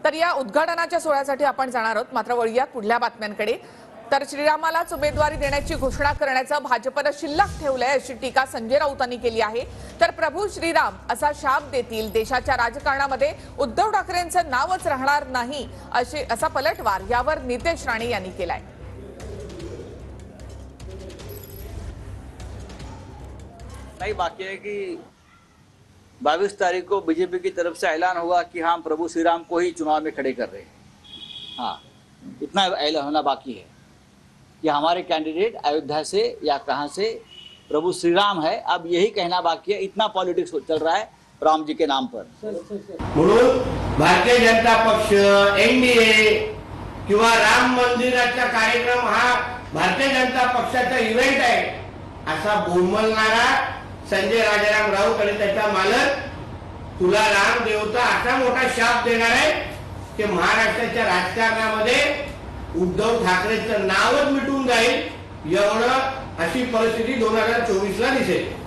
तर या उद्घाटनाच्या सोहळ्यासाठी आपण जाणार आहोत। मात्र वळूयात पुढल्या बातम्यांकडे। तर श्रीरामालाच उमेदवारी देण्याची घोषणा करण्याचं भाजपने शिल्लक ठेवलंय अशी टीका संजय राऊतांनी केली आहे। तर प्रभू श्रीराम असा शाप देतील, देशाच्या राजकारणामध्ये उद्धव ठाकरेंचं नावच राहणार नाही असा पलटवार यावर नितेश राणे यांनी केलाय। नहीं, बाकी है कि 22 तारीख को बीजेपी की तरफ से ऐलान होगा कि हम प्रभु श्री राम को ही चुनाव में खड़े कर रहे हैं। हाँ, इतना ऐलान होना बाकी है कि हमारे कैंडिडेट अयोध्या से या कहां से प्रभु श्री राम है। अब यही कहना बाकी है। इतना पॉलिटिक्स चल रहा है राम जी के नाम पर। म्हणून भारतीय जनता पक्ष, एनडीए किंवा राम मंदिराचा कार्यक्रम हा भारतीय जनता पक्षाचा इव्हेंट आहे असा बोंबलणारा संजय राजाराम राऊत आणि त्याचा मालक तुला राम देवता असा मोठा शाप देणार आहे की महाराष्ट्राच्या राजकारणामध्ये उद्धव ठाकरेंचं नावच मिटून जाईल, एवढं अशी परिस्थिती 2024 ला दिसेल।